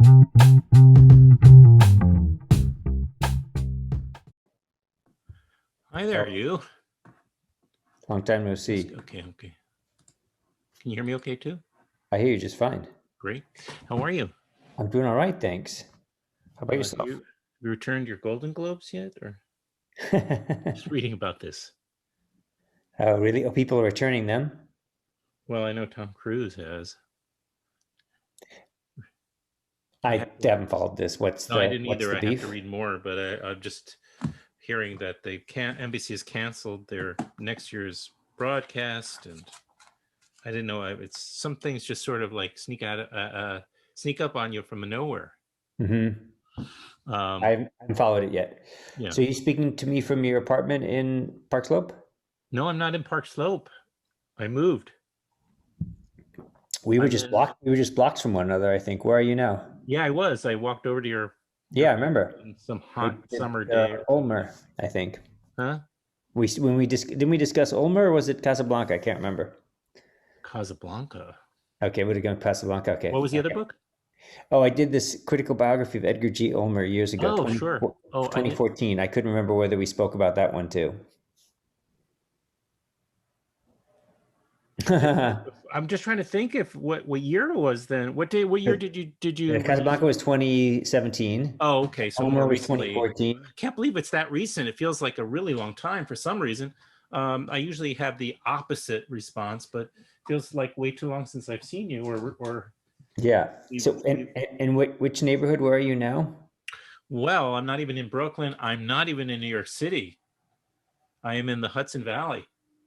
Hi there, you. Long time no see. Okay. Can you hear me okay too? I hear you just fine. Great. How are you? I'm doing all right, thanks. How about Have yourself? you returned your Golden Globes yet, or just reading about this? Oh, really? Oh, people are returning them? Well, I know Tom Cruise has. I haven't followed this. No, I didn't What's either. the I have to beef? read more, but I'm just hearing that they can't. NBC has canceled their next year's broadcast, and I didn't know. It's some things just sort of like sneak up on you from nowhere. Mm-hmm. Um, I haven't followed it yet. yeah. So you speaking to me from your apartment in Park Slope? No, I'm not in Park Slope. I moved. We were I'm just in. blocked. We were just blocks from one another, I think. Where are you now? Yeah, I was. I walked over to your Yeah, I place remember. on some We hot did summer day or something. Ulmer, I think. Huh? Didn't we discuss Ulmer or was it Casablanca? I can't remember. Casablanca. Okay, would have gone Casablanca. What Okay. was the other book? Oh, I did this critical biography of Edgar G. Ulmer years ago, Oh, sure. Oh, I did. 2014. I couldn't remember whether we spoke about that one too. I'm just trying to think if what year it was then. What year did you Casablanca was 2017. Oh, okay, so more Ulmer was recently. 2014. I can't believe it's that recent. It feels like a really long time for some reason. I usually have the opposite response, but it feels like way too long since I've seen you or Yeah. we've, So, and which neighborhood, where are you now? well, I'm not even in Brooklyn. I'm not even in New York City. I am in the Hudson Valley.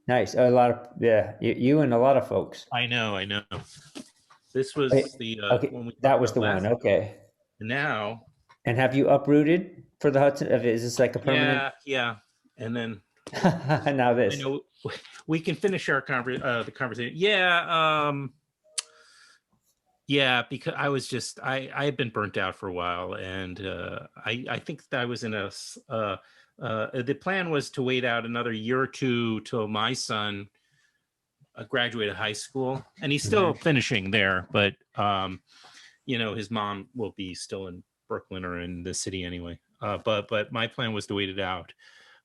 Nice. A lot of, yeah, you and a lot of folks. I know. This Wait, was the okay, one we that talked was about the one. last. Okay. And now, And have you uprooted for the Hudson? Is this like a permanent? yeah. And then Now I this. know we can finish our the conversation. Yeah, because I had been burnt out for a while, and I think that I was in the plan was to wait out another year or two till my son graduated high school, and he's still finishing there, but his mom will be still in Brooklyn or in the city anyway. But my plan was to wait it out.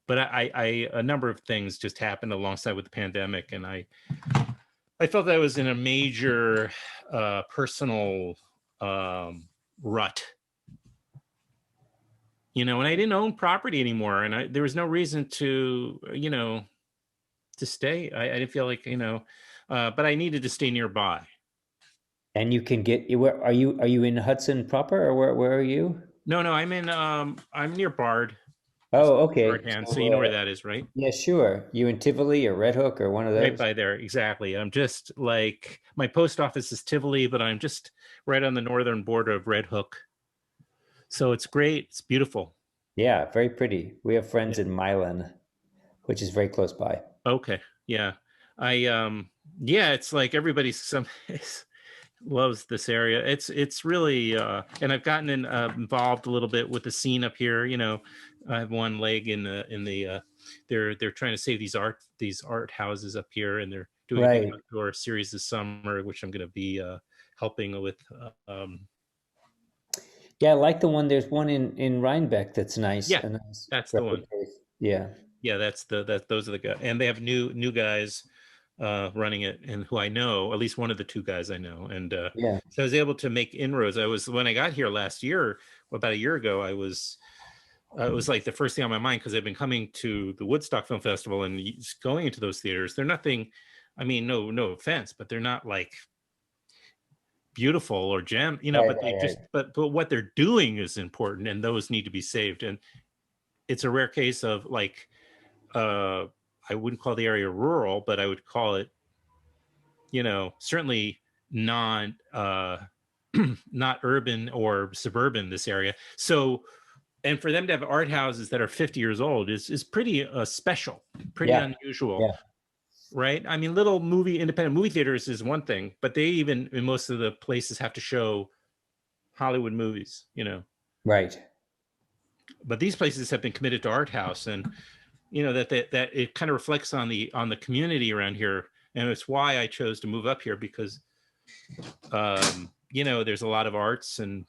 But I a number of things just happened alongside with the pandemic, and I felt I was in a major personal rut, and I didn't own property anymore, and there was no reason to to stay. I didn't feel like but I needed to stay nearby. And you can get, where are you? Are you in Hudson proper or where are you? No, I'm near Bard, just Oh, okay. shorthand, so So, you know where that is, right? yeah, sure. You in Tivoli or Red Hook or one of Right those? by there, exactly. I'm just like my post office is Tivoli, but I'm just right on the northern border of Red Hook. So it's great. It's beautiful. Yeah, very pretty. We have Yeah. friends in Milan, which is very close by. Okay. Yeah. Yeah, it's like loves this area. It's really and I've gotten involved a little bit with the scene up here. I have one leg in the they're trying to save these art houses up here, and they're doing a big Right. outdoor series this summer, which I'm going to be helping with. Yeah, I like the one. There's one in Rhinebeck that's nice. Yeah, A nice that's the one. replica. Yeah. Yeah, those are the guys, and they have new guys running it, and who I know, at least one of the two guys I know, and Yeah. so I was able to make inroads. When I got here last year, about a year ago, it was like the first thing on my mind, because I've been coming to the Woodstock Film Festival and going into those theaters. They're nothing. I mean, no offense, but they're not like beautiful or gem, Right, but they right, just right. but what they're doing is important, and those need to be saved. And it's a rare case of like uh I wouldn't call the area rural, but I would call it, certainly non not urban or suburban, this area. So, and for them to have art houses that are 50 years old is pretty special, pretty Yeah. unusual, Yeah. right? I mean, independent movie theaters is one thing, but they even in most of the places have to show Hollywood movies. Right. But these places have been committed to art house, and that it kind of reflects on the community around here, and it's why I chose to move up here, because there's a lot of arts, and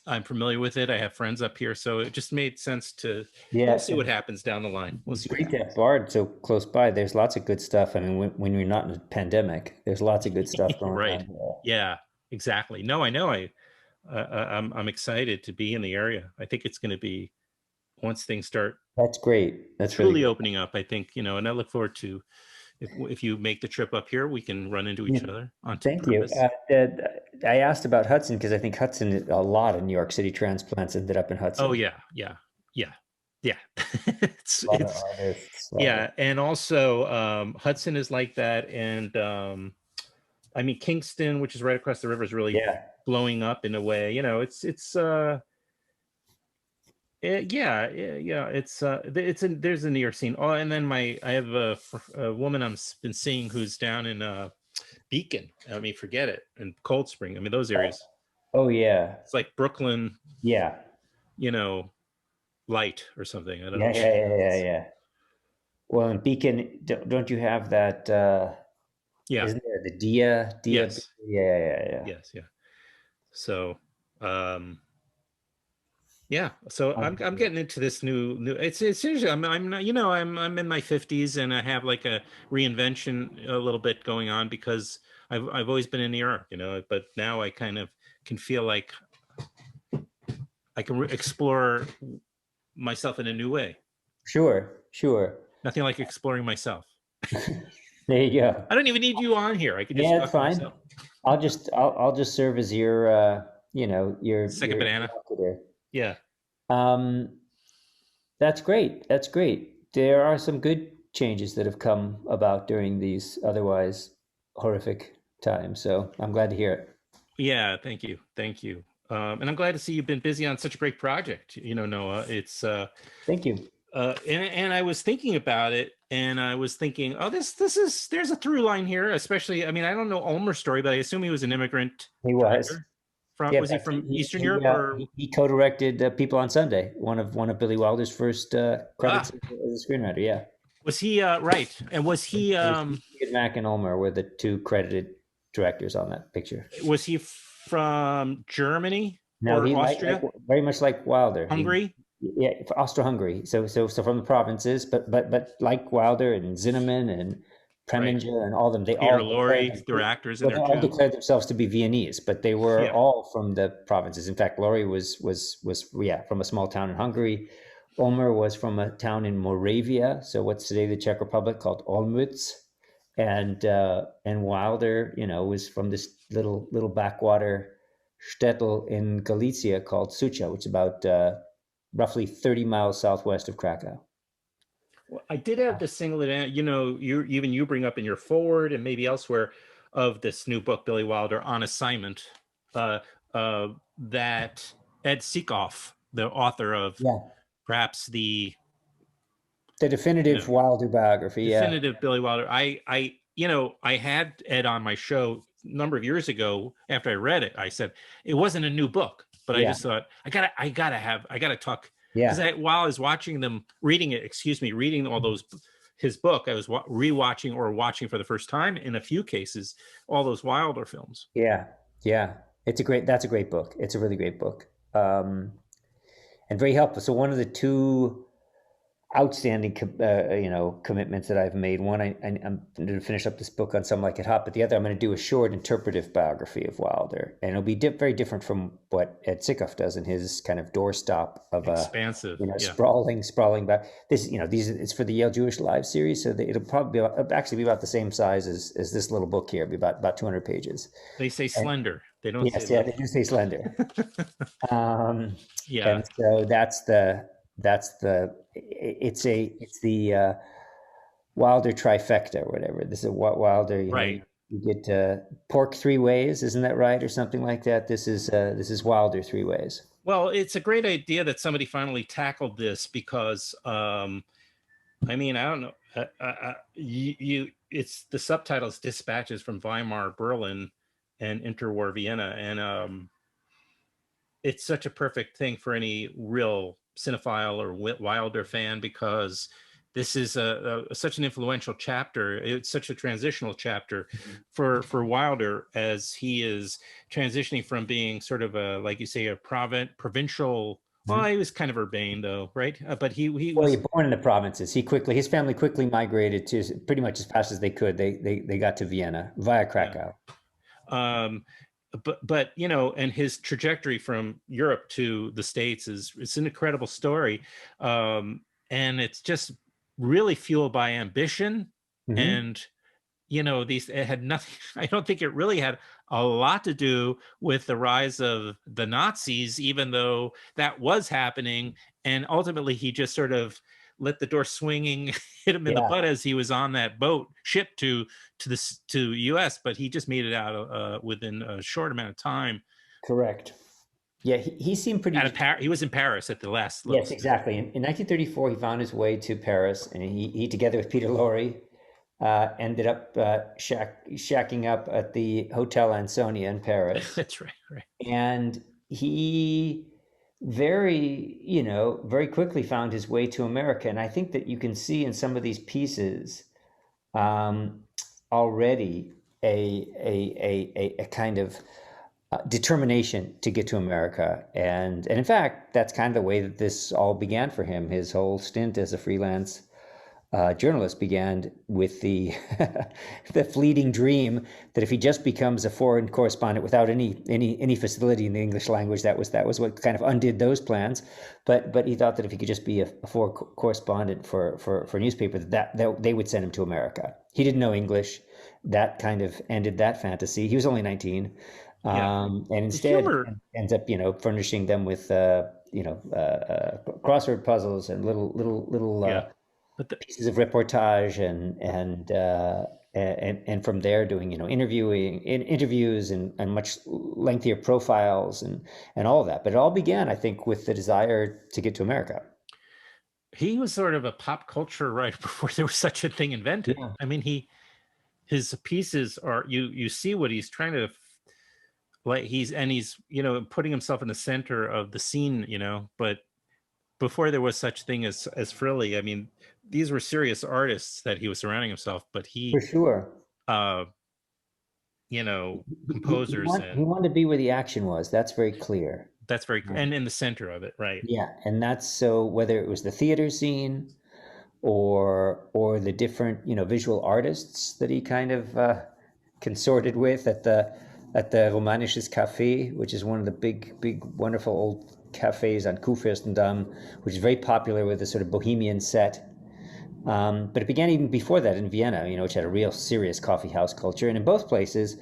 I'm familiar with it. I have friends up here, so it just made sense to. We'll Yeah, see what happens down the line. We'll it's see what great to happens. have Bard so close by. There's lots of good stuff. I mean, when you're not in a pandemic, there's lots of good stuff going Right. on here. Yeah. Exactly. No, I know. I'm excited to be in the area. I think it's going to be once things start That's great. That's really truly great. opening up. I think and I look forward to if you make the trip up here, we can run into Yeah, each other on thank you. purpose. I asked about Hudson because I think Hudson, a lot of New York City transplants ended up in Oh Hudson. yeah, yeah, yeah, yeah. A lot of It's artists, a lot of yeah, and also Hudson is like that, and I mean Kingston, which is right across the river, is really yeah. blowing up in a way. Yeah. There's a New York scene. Oh, and then I have a woman been seeing who's down in Beacon. I mean, forget it, and Cold Spring. I mean, those Oh, areas. oh yeah, It's like Brooklyn, yeah, you know, light or something. I don't yeah, know. yeah, yeah, yeah, yeah. Well, in Beacon, don't you have that? Yeah. Isn't there the Dia? Yes. Yeah, yeah, yeah, yeah. Yes. Yeah. So, yeah. So I'm getting into this new. It's usually I'm not, I'm in my 50s and I have like a reinvention a little bit going on because I've always been in New York, but now I kind of can feel like I can explore myself in a new way. Sure, sure. Nothing like exploring myself. There you go. I don't even need you on here. I could just Yeah, it's talk to fine. myself. I'll just serve as your Second your banana. interlocutor. Yeah. Um, that's great. That's great. There are some good changes that have come about during these otherwise horrific times. So I'm glad to hear it. Yeah. Thank you. Thank you. And I'm glad to see you've been busy on such a great project. Noah, it's Thank you. and I was thinking about it, and I was thinking, oh, there's a through line here, especially. I mean, I don't know Ulmer's story, but I assume he was an immigrant He was. director. From Yeah, in Was he fact, from Eastern Europe or he co-directed People on Sunday, one of Billy Wilder's first credits ah? as a screenwriter. Yeah, Was he right? And he and Mac and Ulmer were the two credited directors on that picture. was he from Germany No, or he like Austria, very much like Wilder. He Hungary? yeah, Austro-Hungary. So from the provinces, but like Wilder and Zinnemann and Right. Preminger and all of them, they Peter all Lorre, there were actors in well, they there all too. declared themselves to be Viennese, but they were Yeah. all from the provinces. In fact, Laurie was yeah, from a small town in Hungary. Omer was from a town in Moravia, so what's today the Czech Republic, called Olmütz, and Wilder, was from this little backwater shtetl in Galicia called Sucha, which is about roughly 30 miles southwest of Krakow. Well, I did have to single it out. You bring up in your forward and maybe elsewhere of this new book, Billy Wilder on Assignment, uh, that Ed Seekoff, the author of Yeah, perhaps the the you know definitive Wilder biography. Yeah, definitive Billy Wilder. I had Ed on my show a number of years ago. After I read it, I said it wasn't a new book, but I yeah, just thought I gotta talk because yeah, while I was watching them reading it, reading all those his book, I was rewatching or watching for the first time in a few cases all those Wilder films. yeah, yeah. That's a great book. It's a really great book. And very helpful. So one of the two outstanding commitments that I've made. One, I'm going to finish up this book on Some Like It Hot, but the other, I'm going to do a short interpretive biography of Wilder, and it'll be very different from what Ed Sickoff does in his kind of doorstop of a Expansive, yeah. sprawling back. This, it's for the Yale Jewish Live series, so it'll probably be about the same size as this little book here. It'll be about 200 pages. They say And, slender. They don't say yes, yeah, little. they do say slender. Yeah, And so it's the Wilder trifecta or whatever. This is what Wilder, right. you get pork three ways, isn't that right, or something like that? This is Wilder three ways. Well, it's a great idea that somebody finally tackled this because, I mean, I don't know. It's the subtitles "Dispatches from Weimar Berlin and Interwar Vienna," and it's such a perfect thing for any real cinephile or Wilder fan because this is such an influential chapter. It's such a transitional chapter Mhm. for Wilder, as he is transitioning from being sort of a, like you say, a provincial. Well, Mhm. he was kind of urbane though, right? But he Well, was, he born in the provinces. His family quickly migrated to pretty much as fast as they could. They got to Vienna via yeah. Krakow. Um, but you know, and his trajectory from Europe to the States is, it's an incredible story, and it's just really fueled by ambition. Hmm. And you know, these, it had nothing, I don't think it really had a lot to do with the rise of the Nazis, even though that was happening. And ultimately he just sort of let the door swinging hit him in the Yeah, butt as he was on that boat ship to US, but he just made it out within a short amount of time. correct. Yeah, he seemed pretty determined. He was in Paris at the last little Yes, stint. exactly. In 1934, he found his way to Paris, and he together with Peter Lorre, ended up shacking up at the Hotel Ansonia in Paris. That's right, right. And he very quickly found his way to America. And I think that you can see in some of these pieces um, already a kind of determination to get to America. And in fact, that's kind of the way that this all began for him. His whole stint as a freelance journalist began with the the fleeting dream that if he just becomes a foreign correspondent without any facility in the English language, that was what kind of undid those plans. But he thought that if he could just be a foreign correspondent for a newspaper, that they would send him to America. He didn't know English. That kind of ended that fantasy. He was only 19, Yeah. and The instead humor, ends up furnishing them with crossword puzzles and little yeah. But the, pieces of reportage and from there doing interviews and much lengthier profiles and all of that. But it all began, I think, with the desire to get to America. he was sort of a pop culture writer before there was such a thing invented. Yeah, I mean, his pieces are, you see what he's trying to, like, he's putting himself in the center of the scene, but before there was such thing as frilly, I mean, these were serious artists that he was surrounding himself, but for he sure. uh composers, He and wanted to be where the action was. That's very clear. that's very, and in the center of it, right? Yeah, and that's so whether it was the theater scene or the different visual artists that he kind of consorted with at the Romanisches Café, which is one of the big wonderful old cafes on Kurfürstendamm, which is very popular with a sort of bohemian set. But it began even before that in Vienna, which had a real serious coffee house culture, and in both places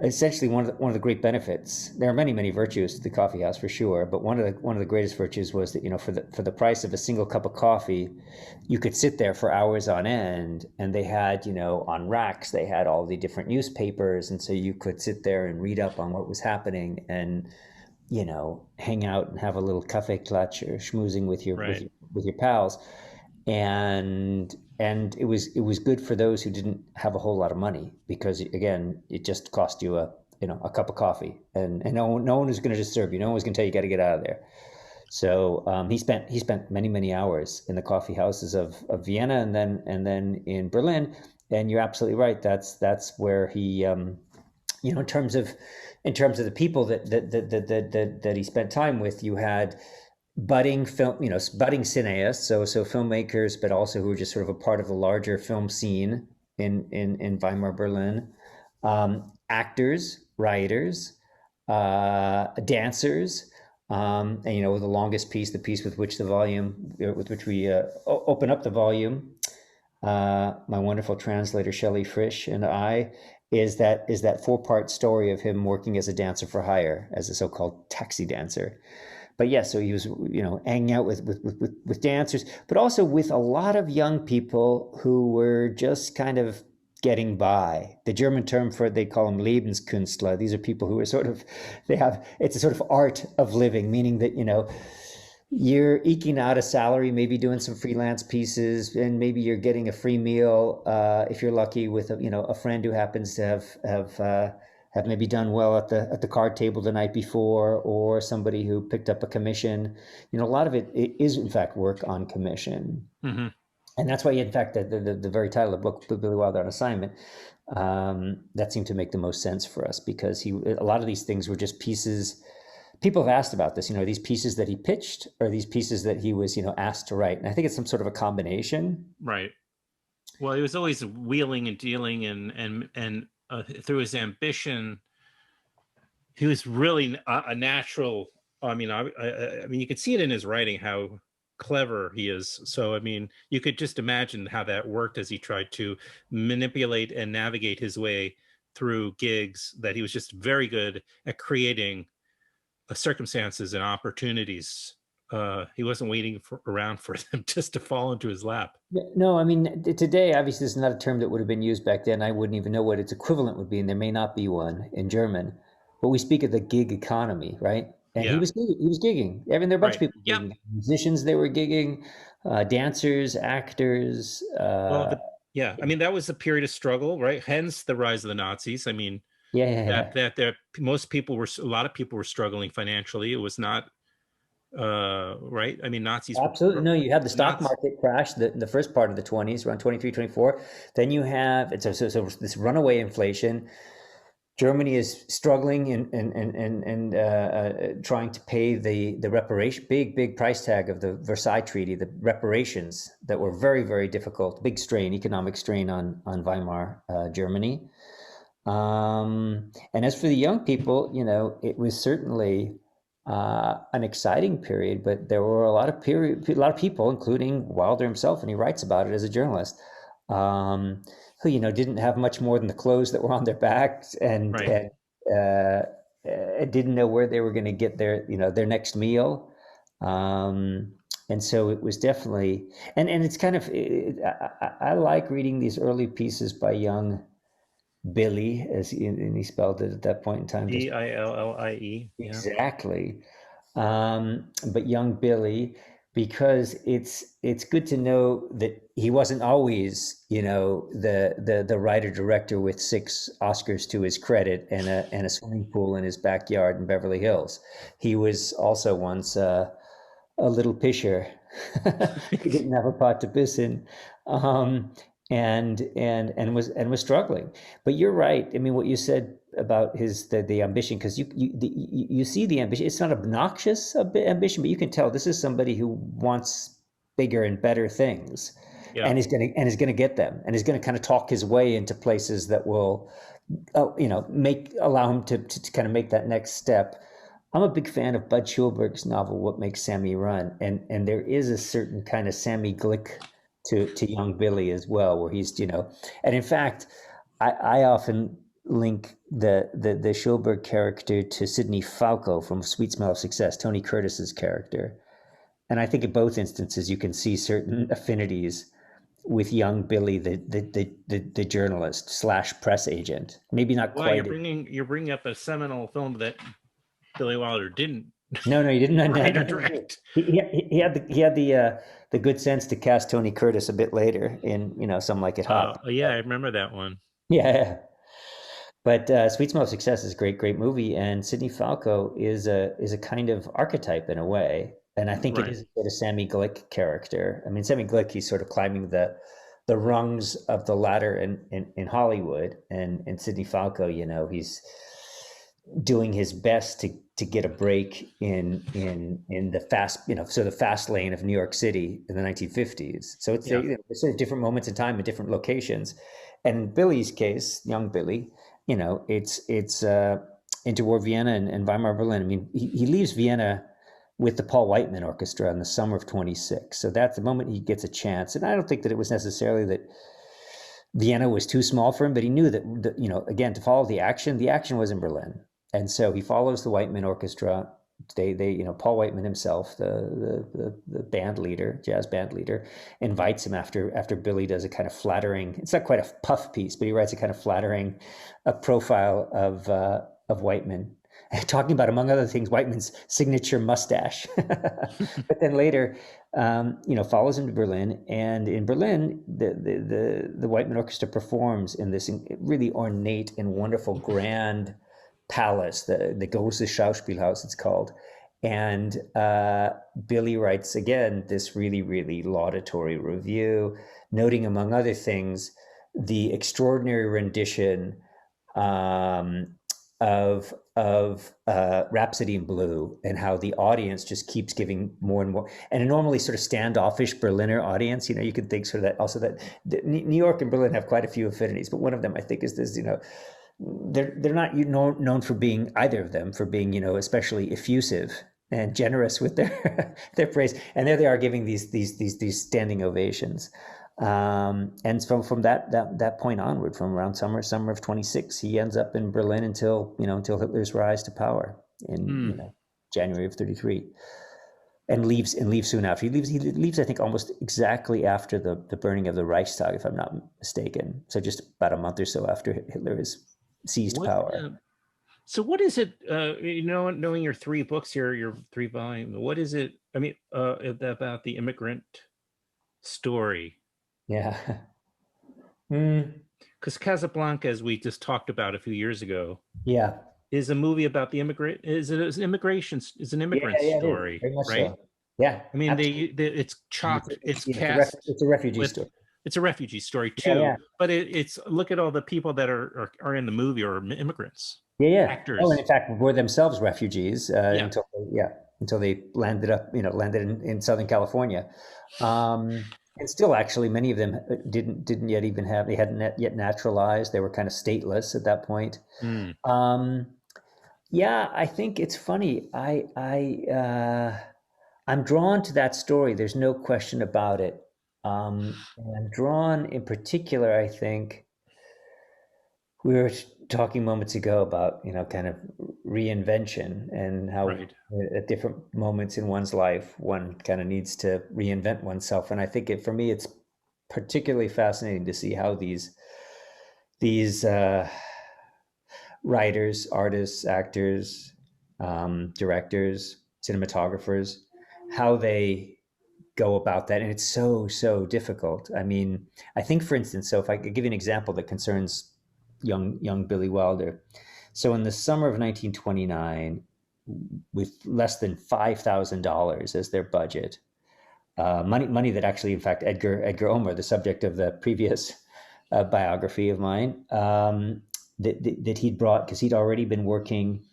essentially one of the great benefits. There are many virtues to the coffee house for sure, but one of the greatest virtues was that for the price of a single cup of coffee, you could sit there for hours on end, and they had on racks they had all the different newspapers, and so you could sit there and read up on what was happening and hang out and have a little cafe clutch or schmoozing with your with Right. your, with your pals, and it was good for those who didn't have a whole lot of money because again it just cost you a cup of coffee and no one was going to just serve you. No one was going to tell you got to get out of there. So he spent many hours in the coffee houses of Vienna and then in Berlin. And you're absolutely right. That's where he in terms of the people that he spent time with. You had budding budding cineasts, so filmmakers, but also who were just sort of a part of the larger film scene in Weimar, Berlin. Actors, writers, dancers, and the longest piece, the piece with which we open up the volume, my wonderful translator Shelley Frisch and I, is that 4-part story of him working as a dancer for hire, as a so-called taxi dancer. But yeah, so he was, hanging out with dancers, but also with a lot of young people who were just kind of getting by. The German term for it, they call them Lebenskünstler. These are people who are it's a sort of art of living, meaning that, you're eking out a salary, maybe doing some freelance pieces, and maybe you're getting a free meal if you're lucky with a friend who happens to have maybe done well at the card table the night before, or somebody who picked up a commission. A lot of it is in fact work on commission. Mm-hmm. And that's why, in fact, the very title of the book, Billy Wilder on Assignment, that seemed to make the most sense for us because a lot of these things were just pieces. People have asked about this, these pieces that he pitched or these pieces that he was, asked to write. And I think it's some sort of a combination. Right. Well, he was always wheeling and dealing, and through his ambition, he was really a natural. I mean, I mean, you could see it in his writing how clever he is. So, I mean, you could just imagine how that worked as he tried to manipulate and navigate his way through gigs. That he was just very good at creating circumstances and opportunities. He wasn't waiting around for them just to fall into his lap. No, I mean, today, obviously, this is not a term that would have been used back then. I wouldn't even know what its equivalent would be, and there may not be one in German. But we speak of the gig economy, right? And he Yeah. was gigging. I mean, there were a bunch of Right. people Yep. gigging. Musicians, they were gigging, dancers, actors. Well, yeah, I mean, that was a period of struggle, right? Hence the rise of the Nazis. I mean, Yeah, yeah, yeah. that there a lot of people were struggling financially. It was not right. I mean, Absolutely. No, you had the stock Nazi, market crash in the first part of the 20s, around 23, 24. Then you have so this runaway inflation. Germany is struggling and trying to pay the reparation, big price tag of the Versailles Treaty, the reparations that were very, very difficult, big strain, economic strain on Weimar, Germany. And as for the young people, it was certainly an exciting period, but there were a lot of people, including Wilder himself, and he writes about it as a journalist, who didn't have much more than the clothes that were on their backs, right. didn't know where they were going to get their next meal. And so it was definitely, and it's kind of, I like reading these early pieces by young Billy, and he spelled it at that point in time. Just Billie. Yeah. exactly. But young Billy, because it's good to know that he wasn't always, the writer director with 6 Oscars to his credit and a swimming pool in his backyard in Beverly Hills. He was also once a little pisher. He didn't have a pot to piss in, um, and was struggling. But you're right. I mean, what you said about the ambition, because you see the ambition. It's not obnoxious ambition, but you can tell this is somebody who wants bigger and better things, Yeah. and is gonna get them, and is gonna kind of talk his way into places that will, allow him to kind of make that next step. I'm a big fan of Bud Schulberg's novel What Makes Sammy Run, and there is a certain kind of Sammy Glick to young Billy as well, where he's and in fact, I often link the Schulberg character to Sidney Falco from Sweet Smell of Success, Tony Curtis's character, and I think in both instances you can see certain affinities with young Billy, the journalist slash press agent. Maybe not Well, quite. you're bringing up a seminal film that Billy Wilder didn't No, he didn't. write or No. direct. He had the good sense to cast Tony Curtis a bit later in Some Like It Hot. Yeah, I remember that one. Yeah, but Sweet Smell of Success is a great movie, and Sidney Falco is a kind of archetype in a way, and I think it Right. is a bit of Sammy Glick character. I mean, Sammy Glick, he's sort of climbing the rungs of the ladder in Hollywood, and Sidney Falco, he's doing his best to get a break in the fast lane of New York City in the 1950s. So it's Yeah. there's sort of different moments in time and different locations. And in Billy's case, young Billy, it's interwar Vienna and Weimar Berlin. I mean, he leaves Vienna with the Paul Whiteman Orchestra in the summer of 26. So that's the moment he gets a chance. And I don't think that it was necessarily that Vienna was too small for him, but he knew that, again, to follow the action was in Berlin. And so he follows the Whiteman Orchestra. Paul Whiteman himself, the band leader, jazz band leader, invites him after Billy does a kind of flattering. It's not quite a puff piece, but he writes a kind of flattering profile of Whiteman, talking about, among other things, Whiteman's signature mustache. But then later, follows him to Berlin, and in Berlin, the Whiteman Orchestra performs in this really ornate and wonderful grand palace, the Große Schauspielhaus, it's called. And Billy writes again this really, really laudatory review, noting, among other things, the extraordinary rendition of Rhapsody in Blue, and how the audience just keeps giving more and more. And a normally sort of standoffish Berliner audience, you could think sort of that also that New York and Berlin have quite a few affinities, but one of them I think is this, they're not known for being, either of them, for being, especially effusive and generous with their their praise. And there they are giving these standing ovations. And from that point onward, from around summer of 26, he ends up in Berlin until Hitler's rise to power in January of 33, and leaves soon after. He leaves I think almost exactly after the burning of the Reichstag, if I'm not mistaken. So just about a month or so after Hitler has seized power. So what is it, knowing your 3 books here, your 3 volume, what is it, about the immigrant story? Yeah. Because Casablanca, as we just talked about a few years ago, yeah, is a movie about the immigrant. Is an immigrant story, very much right? So. Yeah, I mean, it's cast. It's a refugee story. It's a refugee story too. Yeah. But it's look at all the people that are in the movie are immigrants. Yeah. Actors. Oh, and in fact, were themselves refugees until they landed in Southern California. And still, actually, many of them didn't yet even have, they hadn't yet naturalized. They were kind of stateless at that point. Yeah, I think it's funny. I'm drawn to that story. There's no question about it. And I'm drawn in particular, I think, we were talking moments ago about, kind of reinvention, and how at different moments in one's life, one kind of needs to reinvent oneself. And I think for me, it's particularly fascinating to see how these writers, artists, actors, directors, cinematographers, how they go about that. And it's so difficult. I mean, I think, for instance, so if I could give you an example that concerns young Billy Wilder. So in the summer of 1929, with less than $5,000 as their budget, money that actually, in fact, Edgar Ulmer, the subject of the previous biography of mine, that he'd brought, because he'd already been working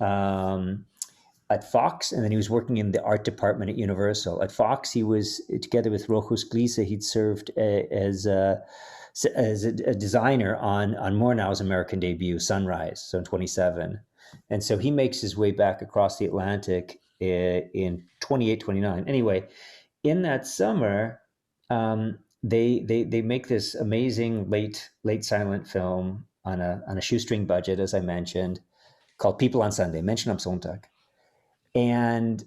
at Fox, and then he was working in the art department at Universal. At Fox, he was, together with Rochus Gliese, he'd served as a designer on Murnau's American debut, Sunrise, so in 27. And so he makes his way back across the Atlantic in 28, 29. Anyway, in that summer, they make this amazing late silent film on a shoestring budget, as I mentioned, called People on Sunday, Menschen am Sonntag. And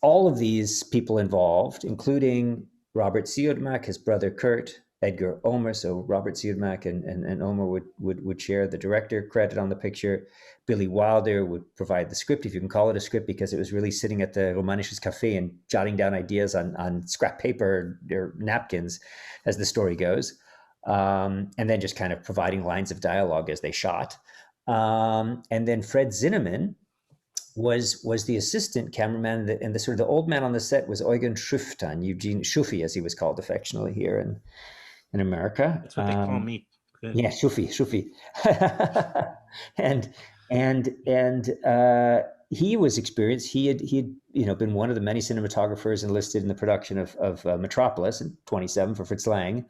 all of these people involved, including Robert Siodmak, his brother Kurt, Edgar Ulmer, so Robert Siodmak and Ulmer would share the director credit on the picture. Billy Wilder would provide the script, if you can call it a script, because it was really sitting at the Romanisches Café and jotting down ideas on scrap paper or napkins as the story goes, and then just kind of providing lines of dialogue as they shot. And then Fred Zinnemann was the assistant cameraman, and the sort of the old man on the set was Eugen Schuftan, Eugene Schuffy, as he was called affectionately here in America. That's what they call me. Good. Yeah, Schuffy. and he was experienced. He had been one of the many cinematographers enlisted in the production of Metropolis in 27 for Fritz Lang,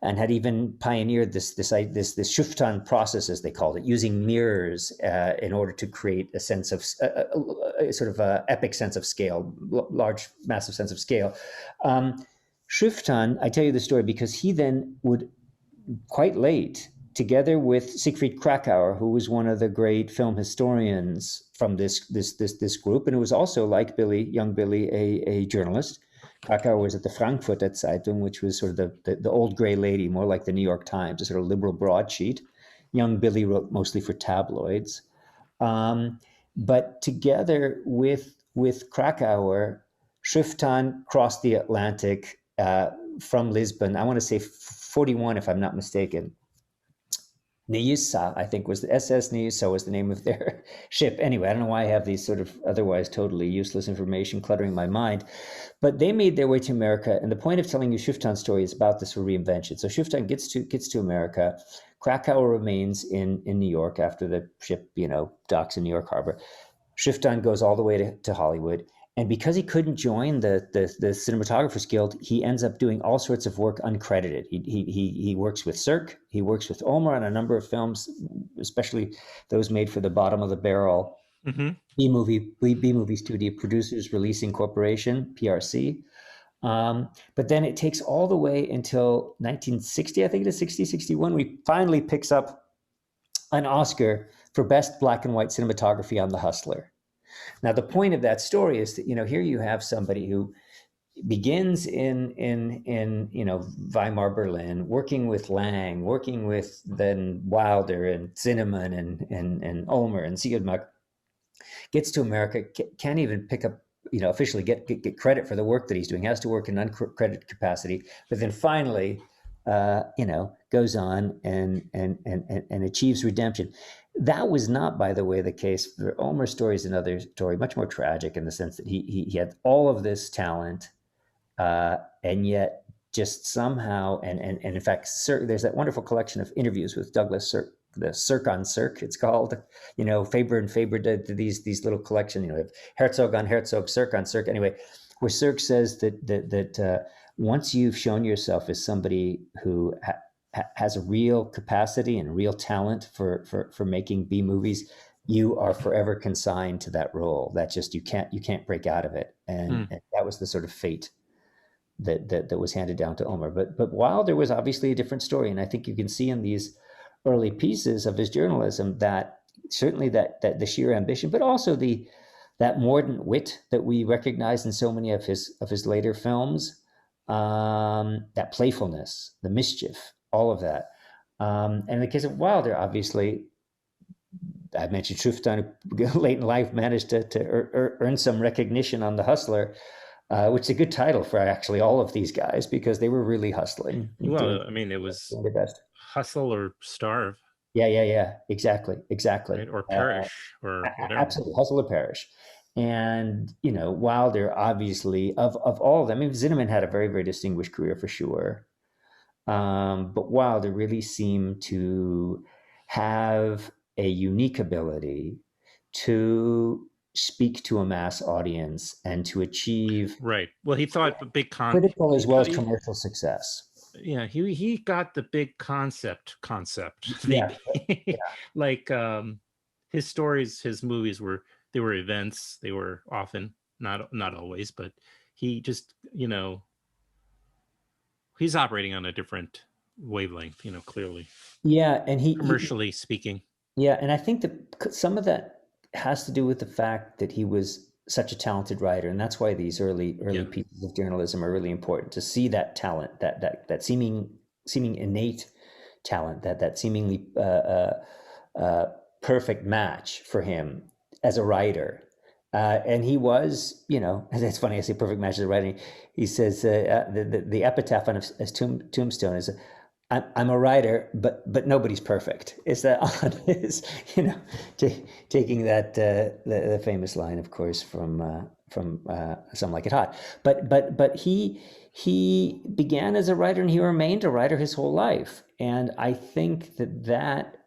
and had even pioneered this Schuftan process, as they called it, using mirrors in order to create a sense of a sort of a epic sense of scale, large, massive sense of scale. Schuftan, I tell you the story because he then would, quite late, together with Siegfried Krakauer, who was one of the great film historians from this group, and who was also, like young Billy, a journalist. Krakauer was at the Frankfurter Zeitung, which was sort of the old gray lady, more like the New York Times, a sort of liberal broadsheet. Young Billy wrote mostly for tabloids. But together with Krakauer, Schuftan crossed the Atlantic from Lisbon, I want to say 41, if I'm not mistaken, Nyissa, I think was the SS Nyissa was the name of their ship. Anyway, I don't know why I have these sort of otherwise totally useless information cluttering my mind, but they made their way to America. And the point of telling you Shuftan's story is about this reinvention. So Shuftan gets to America. Krakauer remains in New York after the ship, docks in New York Harbor. Shuftan goes all the way to Hollywood. And because he couldn't join the Cinematographers Guild, he ends up doing all sorts of work uncredited. He works with Cirque, he works with Ulmer on a number of films, especially those made for the bottom of the barrel Mm-hmm. B-movie studio producers releasing corporation, PRC. But then it takes all the way until 1960, I think it is 60, 61, when he finally picks up an Oscar for best black and white cinematography on The Hustler. Now, the point of that story is that, here you have somebody who begins in Weimar, Berlin, working with Lang, working with then Wilder and Zinnemann and Ulmer and Siegedmuck, gets to America, can't even pick up, officially get credit for the work that he's doing, has to work in uncredited capacity, but then finally, goes on and achieves redemption. That was not, by the way, the case for Ulmer's story. Is another story, much more tragic in the sense that he had all of this talent, and yet just somehow, and in fact, there's that wonderful collection of interviews with Douglas Sirk, the Cirque on Cirque, it's called. Faber and Faber did these little collection. Herzog on Herzog, Cirque on Cirque. Anyway, where Cirque says that once you've shown yourself as somebody who has a real capacity and real talent for making B movies, you are forever consigned to that role. That just you can't break out of it. And that was the sort of fate that was handed down to Ulmer. But Wilder was obviously a different story, and I think you can see in these early pieces of his journalism that certainly that the sheer ambition, but also that mordant wit that we recognize in so many of his later films, that playfulness, the mischief, all of that. And in the case of Wilder, obviously, I mentioned Shuftan, who late in life managed to earn some recognition on The Hustler, which is a good title for actually all of these guys, because they were really hustling. Well, I mean, it was their best. Hustle or starve. Yeah. Exactly. Right? Or perish, or whatever. Absolutely, hustle or perish. And Wilder, obviously, of all of them, I mean, Zinnemann had a very, very distinguished career for sure. But Wilder really seemed to have a unique ability to speak to a mass audience and to achieve right. Well, he thought the big critical as well as commercial success. Yeah, he got the big concept. Yeah. Like his stories, his movies were events. They were often, not always, but he just he's operating on a different wavelength, clearly. Yeah, and commercially speaking. Yeah, and I think that some of that has to do with the fact that he was such a talented writer, and that's why these early pieces of journalism are really important, to see that talent, that seeming innate talent, that seemingly perfect match for him as a writer. And he was, it's funny, I say perfect match as a writer. He says the epitaph on his tombstone is, I'm a writer, but nobody's perfect. Is that on his, taking that the famous line, of course, from Some Like It Hot. But he began as a writer, and he remained a writer his whole life. And I think that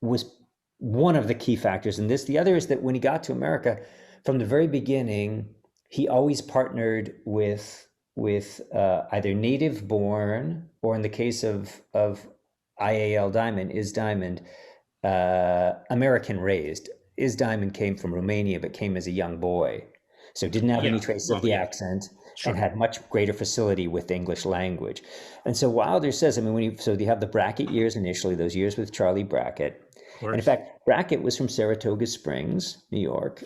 was one of the key factors in this. The other is that when he got to America, from the very beginning, he always partnered with either native born, or in the case of IAL Diamond, Is Diamond, American raised. Is Diamond came from Romania, but came as a young boy, so didn't have any trace of the accent. Sure. And had much greater facility with the English language. And so Wilder says, I mean, so you have the Brackett years initially, those years with Charlie Brackett. And in fact, Brackett was from Saratoga Springs, New York,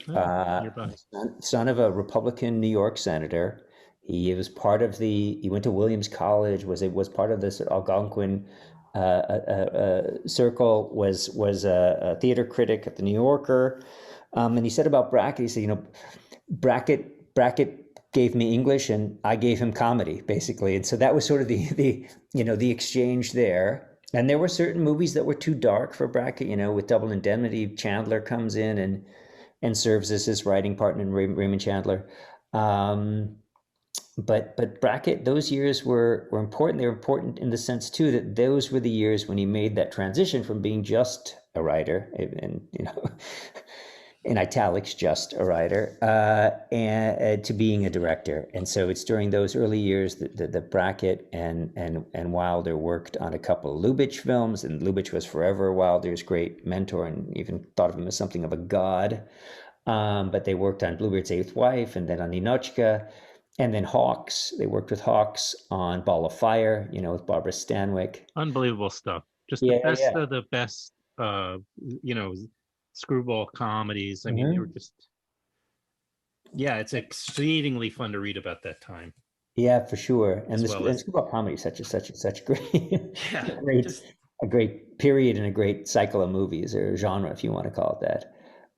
son of a Republican New York senator. He was part of he went to Williams College, was part of this Algonquin circle, was a theater critic at the New Yorker. And he said about Brackett, he said, Brackett gave me English and I gave him comedy, basically. And so that was sort of the exchange there. And there were certain movies that were too dark for Brackett, with Double Indemnity. Chandler comes in and serves as his writing partner, Raymond Chandler. Um, but Brackett, those years were important. They were important in the sense too that those were the years when he made that transition from being just a writer, and in italics, just a writer, and to being a director. And so it's during those early years that the Brackett and Wilder worked on a couple of Lubitsch films, and Lubitsch was forever Wilder's great mentor and even thought of him as something of a god. But they worked on Bluebeard's Eighth Wife and then on Ninochka. And then Hawks, they worked with Hawks on Ball of Fire, with Barbara Stanwyck. Unbelievable stuff. Just the Yeah, best yeah. of the best, you know, screwball comedies. I mean, they were Hmm. just, yeah, it's exceedingly fun to read about that time Yeah, for sure. And as the well and as, screwball comedy is such great, yeah, a great, just a great period and a great cycle of movies or genre, if you want to call it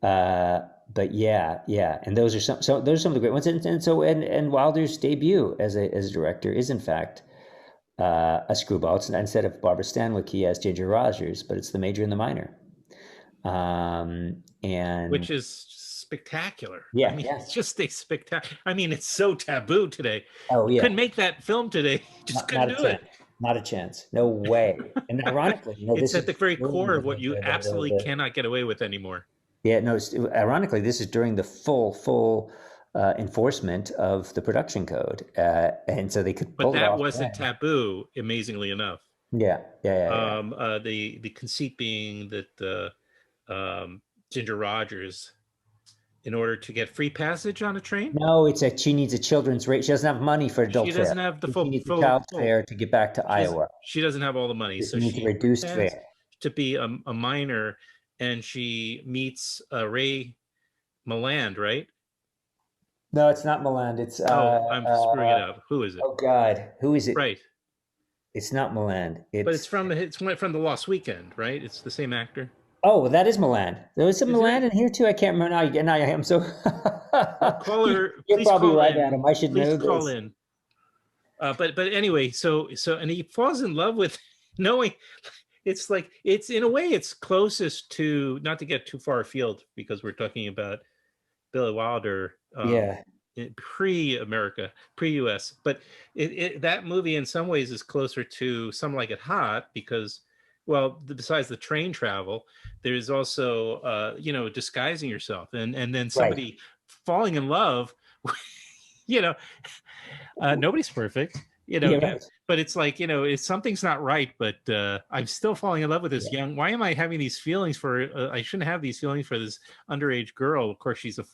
that. But yeah, yeah, and those are those are some of the great ones. And Wilder's debut as a director is in fact a screwball. It's instead of Barbara Stanwyck, he has Ginger Rogers, but it's the major and the minor. And which is spectacular. I yeah, mean, yeah. it's just a spectacular. I mean, it's so taboo today. Oh You yeah. couldn't make that film today. You just Not couldn't a do it. chance. Not a chance. No way. And ironically, It's this at the is very during core of what you absolutely cannot get away with anymore. yeah, no, ironically, this is during the full enforcement of the production code. And so they could But pull it that off wasn't then. taboo, amazingly enough. Yeah, yeah, yeah, yeah. The conceit being that Ginger Rogers, in order to get free passage on a train, No, she needs a children's rate. She doesn't have money for she adult fare. doesn't have the She needs a child's full. fare to get back to Iowa. She doesn't have all the money, So so she needs a she reduced pretends fare. to be a minor, and she meets Ray Milland, right? No, it's not Milan. It's Oh, I'm screwing it up. Who is it? oh God, who is it? Right, It's not Milan. but It's it's from the Lost Weekend, right? It's the same actor. oh, well, that is Milan. There was some Is Milan it? in here too. I can't remember now. And I am so. Well, call her. You're Please probably call right, in. Adam. I should Please know call this. in. But anyway, and he falls in love with knowing it's like it's in a way it's closest to, not to get too far afield because we're talking about Billy Wilder, Yeah, pre-America, pre-US, but that movie in some ways is closer to Some Like It Hot because, well, besides the train travel, there's also disguising yourself and then right. somebody falling in love. you know Nobody's perfect, Yeah, right. but it's like, it's something's not right, but I'm still falling in love with this Yeah. young. Why am I having these feelings for? I shouldn't have these feelings for this underage girl. Of course, she's a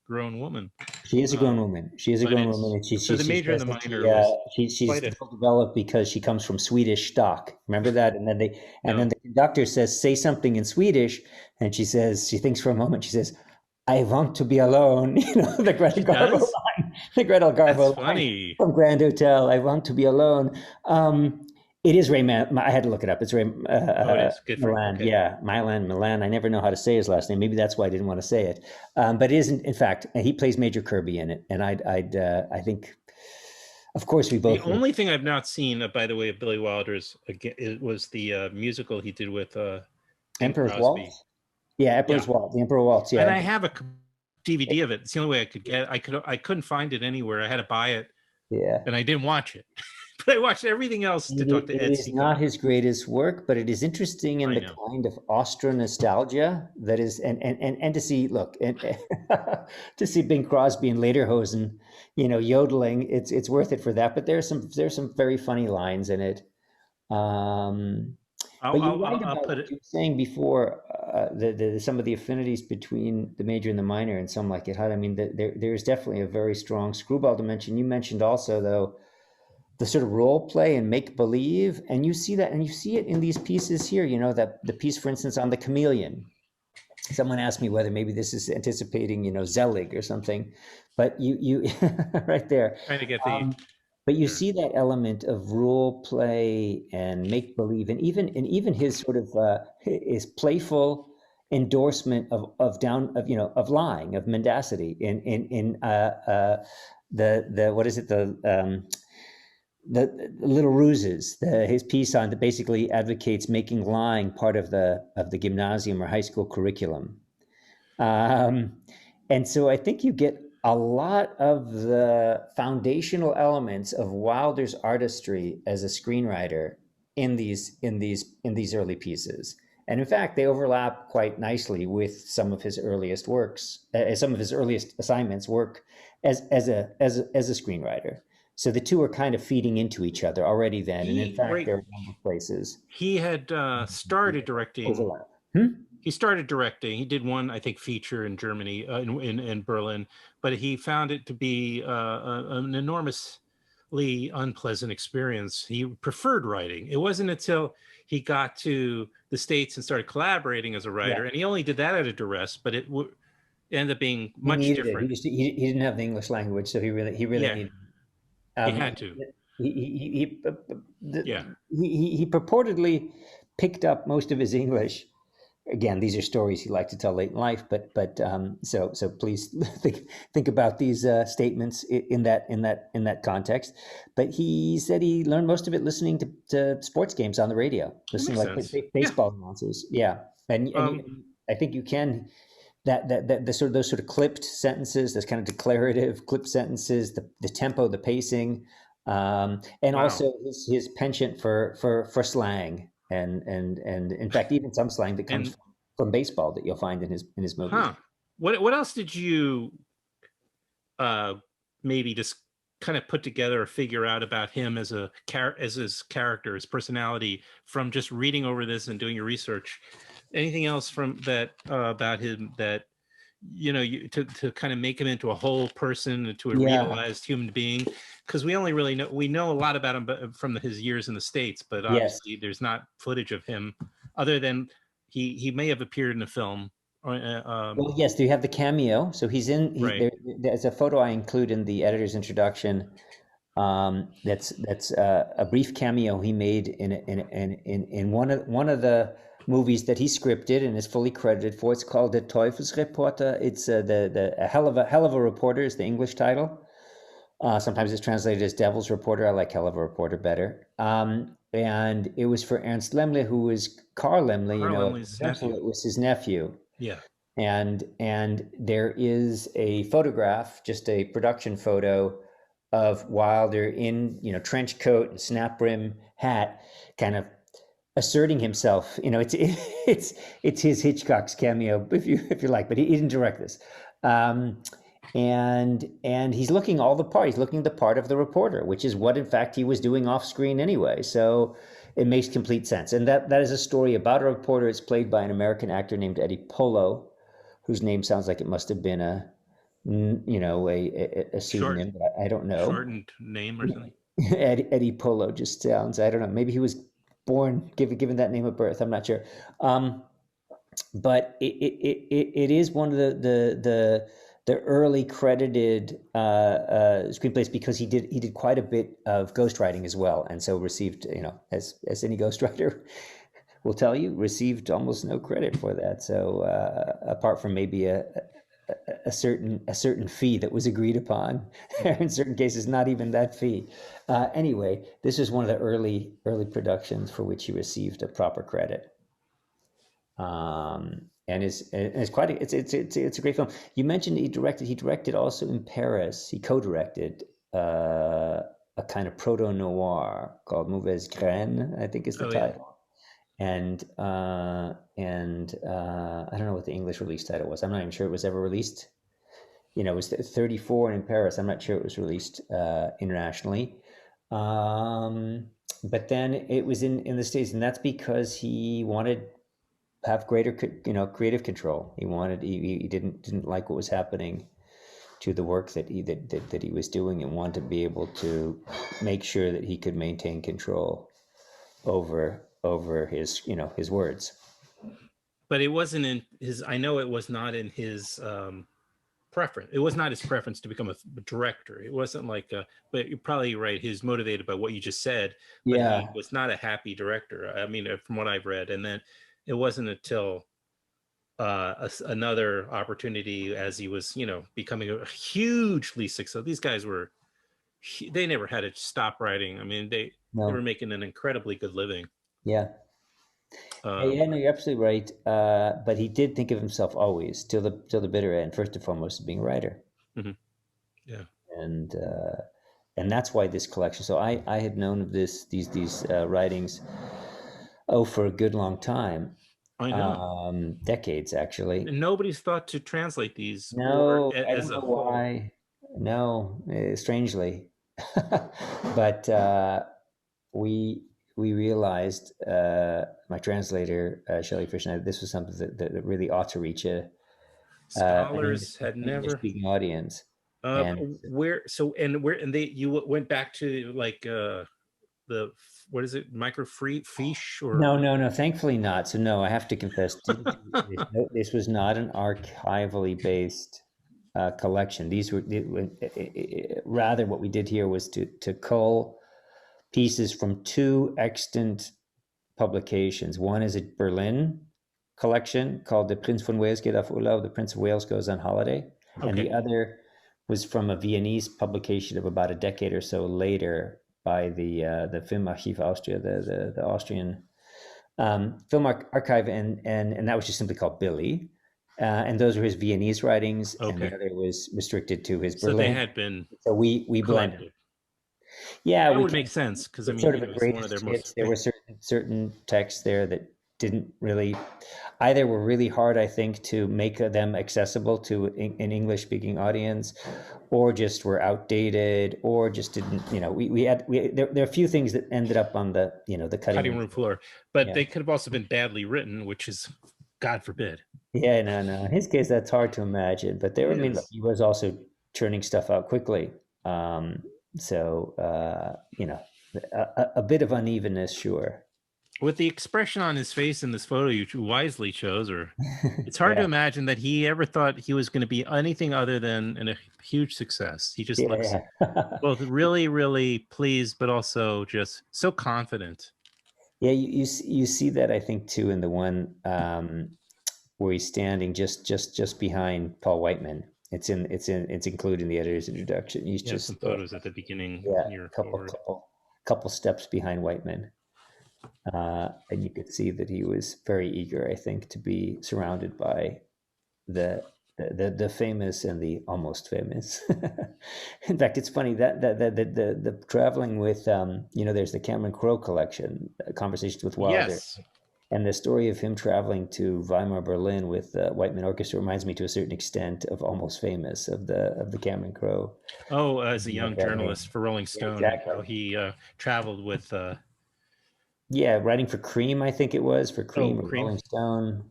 grown woman. She is a grown Um, woman. She is a but grown woman, it's and she so she the she major and says the that minor was she's quite a well developed because she comes from Swedish stock. Remember that? And then no. the conductor says, "Say something in Swedish," and she says, she thinks for a moment. She says, "I want to be alone." The Greta She Garbo does. line. The Greta That's Garbo line funny. from Grand Hotel. I want to be alone. It is Ray. I had to look it up. It's Ray Oh, it is good for you. Milan. Okay. Yeah, Milan. I never know how to say his last name. Maybe that's why I didn't want to say it. But it isn't. In fact, he plays Major Kirby in it, and I think, of course, we The both know only thing I've not seen, by the way, of Billy Wilder's again, it was the musical he did with Bing Emperor's Crosby. Waltz. Yeah, Yeah, Emperor's Waltz. The Emperor Waltz. and Yeah, I have a DVD of it. It's the only way I could get. I couldn't find it anywhere. I had to buy it, yeah. and I didn't watch it. But I watched everything else to talk to It Ed is not Seacom. his greatest work, but it is interesting in I the know. kind of Austro nostalgia that is, and to see, look, and to see Bing Crosby and Lederhosen, yodeling. It's worth it for that. But there's some very funny lines in it. Um, but you're right I'll about put what it. you were saying before. Some of the affinities between the major and the minor, and some like it. I mean, there's definitely a very strong screwball dimension. You mentioned also though the sort of role play and make believe, and you see that, and you see it in these pieces here. That the piece, for instance, on the chameleon. Someone asked me whether maybe this is anticipating, Zelig or something, but you right there. Trying to get the. Um, but you Sure. see that element of role play and make believe, and even his sort of his playful endorsement of lying, of mendacity in the what is it, the the little ruses. His piece on that basically advocates making lying part of the gymnasium or high school curriculum. Um, and so I think you get a lot of the foundational elements of Wilder's artistry as a screenwriter in these early pieces. And in fact, they overlap quite nicely with some of his earliest works, some of his earliest assignments work as a screenwriter. So the two are kind of feeding into each other already then. And in He fact, right. there are a number of places He had started directing. overlap. Hmm? He started directing. He did one, I think, feature in Germany, in Berlin, but he found it to be an enormously unpleasant experience. He preferred writing. It wasn't until he got to the States and started collaborating as a Yeah. writer, and he only did that at a duress, but it ended up being He much needed it. different. He didn't have the English language, so he really Yeah, needed. he Um, had to. Yeah, he purportedly picked up most of his English. Again, these are stories he liked to tell late in life, so please think about these statements in that context. But he said he learned most of it listening to sports games on the radio, it listening makes like sense. Yeah. baseball announcers. Yeah, and Um, I think you can that the sort of those sort of clipped sentences, those kind of declarative clipped sentences, the tempo, the pacing, and wow. also his penchant for slang, and in fact even some slang that comes And from baseball that you'll find in his movies. what else did you uh, maybe just kind of put together or figure out about him as as his character, his personality, from just reading over this and doing your research? Anything else from that about him that to kind of make him into a whole person, into a Yeah. realized human being? Because we only really know a lot about him from his years in the States, but Yes. obviously there's not footage of him other than he may have appeared in a film. Well, yes, you have the cameo. So Right. there's a photo I include in the editor's introduction. That's a brief cameo he made in one of the movies that he scripted and is fully credited for. It's called The Teufelsreporter. It's the a hell of a reporter is the English title. Sometimes it's translated as Devil's Reporter. I like hell of a reporter better. And it was for Ernst Lemle, who was Carl Lemle. Carl At Emily's Universal, nephew. it was his nephew. Yeah. And there is a photograph, just a production photo of Wilder in trench coat and snap brim hat, kind of asserting himself. It's his Hitchcock's cameo, if you like, but he didn't direct this. Um, and he's looking all the part. He's looking the part of the reporter, which is what in fact he was doing off screen anyway. So it makes complete sense. And that is a story about a reporter. It's played by an American actor named Eddie Polo, whose name sounds like it must have been a Short, pseudonym, but I don't know. shortened name or something. Eddie Polo just sounds, I don't know. Maybe he was born given that name at birth. I'm not sure. But it is one of the early credited screenplays because he did quite a bit of ghostwriting as well, and so received, as any ghostwriter will tell you, received almost no credit for that. So apart from maybe a certain fee that was agreed upon, in certain cases not even that fee. Anyway, this is one of the early productions for which he received a proper credit. And it's quite it's a great film. You mentioned he directed also in Paris. He co-directed a kind of proto noir called Mauvaise Graine, I think is the Oh yeah. title. And I don't know what the English release title was. I'm not even sure it was ever released. It was 34 in Paris. I'm not sure it was released internationally. But then it was in the States, and that's because he wanted have greater creative control. He didn't like what was happening to the work that he was doing, and wanted to be able to make sure that he could maintain control over his words. But it wasn't in his. I know it was not in his preference. It was not his preference to become a director. It wasn't like. But you're probably right. He's motivated by what you just said, but he Yeah. was not a happy director. I mean, from what I've read, and then it wasn't until another opportunity as he was, becoming a hugely successful. These guys were they never had to stop writing. I mean, they were No. making an incredibly good living. Yeah. Um, Yeah, no, you're absolutely right. But he did think of himself always, till the bitter end, first and foremost, as being a writer, mhm. Yeah, and uh, and that's why this collection. So I had known of these writings, for a good long time, I know. decades actually. And nobody's thought to translate these or No, I as don't a know whole. why. No, strangely, but we we realized, my translator, Shelley Fish and I, this was something that really ought to reach an Scholars had English never. speaking audience. And Where so and where and they you went back to like the what is it microfree fiche or no, no, no, thankfully not. So no, I have to confess, this was not an archivally based collection. These were rather what we did here was to cull pieces from two extant publications. One is a Berlin collection called the Prince von Wales geht auf Urlaub, the Prince of Wales goes on holiday, and the okay. other was from a Viennese publication of about a decade or so later by the Filmarchiv Austria, the Austrian film archive, and that was just simply called Billy. And those were his Viennese writings, and the Okay, other was restricted to his so they Berlin. had been So we blended. collected. Yeah, That we would can. make sense because I It's mean, sort you of a know, it's one of their greatest hits. most There were certain texts there that didn't really, either were really hard, I think, to make them accessible to an English speaking audience, or just were outdated, or just didn't. There are a few things that ended up on the cutting cutting room room floor. floor, but Yeah, they could have also been badly written, which is God forbid. yeah, no, no. In his case, that's hard to imagine. But there, It I mean, look, is. he was also churning stuff out quickly. Um, so a bit of unevenness, sure. With the expression on his face in this photo you wisely chose, or it's hard to Yeah, imagine that he ever thought he was going to be anything other than a huge success. He just looks yeah, yeah. both really, really pleased, but also just so confident. Yeah, you see that, I think, too, in the one, where he's standing just behind Paul Whiteman. It's included in the editor's introduction. He's Yeah, some just photos at the beginning yeah, near couple forward. couple couple steps behind Whiteman, and you could see that he was very eager, I think, to be surrounded by the the famous and the almost famous. In fact, it's funny the traveling with, there's the Cameron Crowe collection, Conversations with Wilder, Yes. and the story of him traveling to Weimar, Berlin with the Whiteman Orchestra reminds me to a certain extent of Almost Famous, of the Cameron Crowe. Oh, as a Something like young that name. journalist for Rolling Yeah, Stone, and exactly. how he traveled with Yeah, writing for Cream, I think it was, for oh Cream or Cream. Rolling Stone,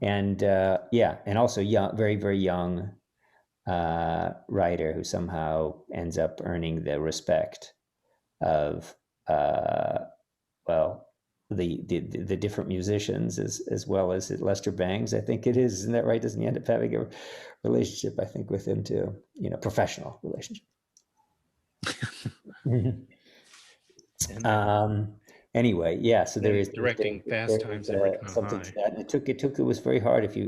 and yeah, and also young, very very young, writer who somehow ends up earning the respect of, well, the different musicians, as well as Lester Bangs, I think it is. Isn't that right? Doesn't he end up having a relationship, I think, with him too? Professional relationship. Mhm. And then Um, anyway, yeah. So there then is directing Fast there is Times at Ridgemont something to High. that. And it was very hard if you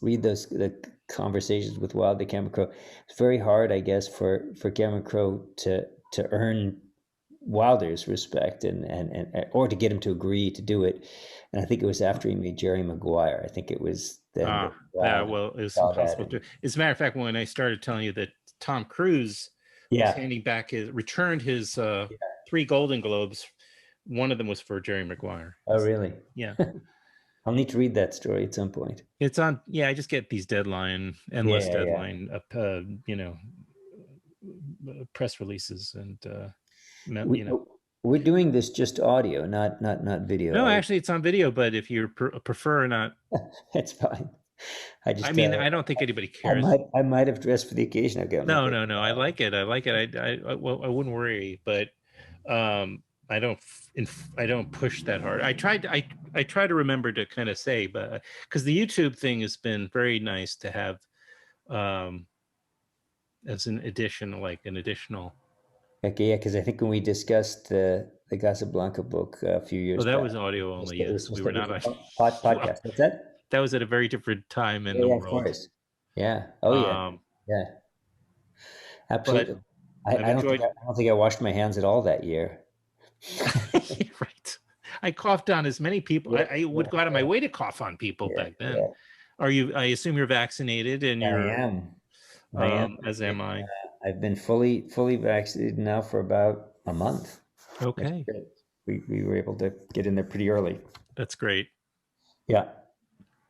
read the conversations with Wild the Cameron Crowe. It's very hard, I guess, for Cameron Crowe to earn Wilder's respect, and or to get him to agree to do it. And I think it was after he made Jerry Maguire. I think it was then that Yeah, Wilder well, it was saw that. impossible And to. As a matter of fact, when I started telling you that Tom Cruise was yeah, handing back returned his yeah. 3 Golden Globes, one of them was for Jerry Maguire. Oh, really? Yeah, I'll need to read that story at some point. it's on. Yeah, I just get these endless Yeah, yeah. deadline, press releases, and We, we're doing this just audio, not video, no, are we? actually, it's on video. But if you prefer not, It's fine. I I just mean, I don't think anybody cares. I might have dressed for the occasion. Okay, I'm not No, going. no, no. I like it. I like it. Well, I wouldn't worry, but I don't I don't push that hard. I try to remember to kind of say, but because the YouTube thing has been very nice to have um as an addition, like an additional. Okay, yeah, because I think when we discussed the Casablanca book a few Oh, years that back, was audio only. Yes, we were it was not a on. Well, podcast. What's that? that was at a very different time in Yeah, the yeah, of world. course. Yeah. Oh, yeah. Um, Yeah. but Absolutely. I've I don't think enjoyed. I don't think I washed my hands at all that year. Right. I coughed on as many people. Yeah, I would go out of my yeah, way to cough on people yeah, back then. yeah. Are you? I assume you're vaccinated, and I you're, am. I am. as am I. I've been fully vaccinated now for about a month. It's Okay, good. We were able to get in there pretty early. that's great. Yeah,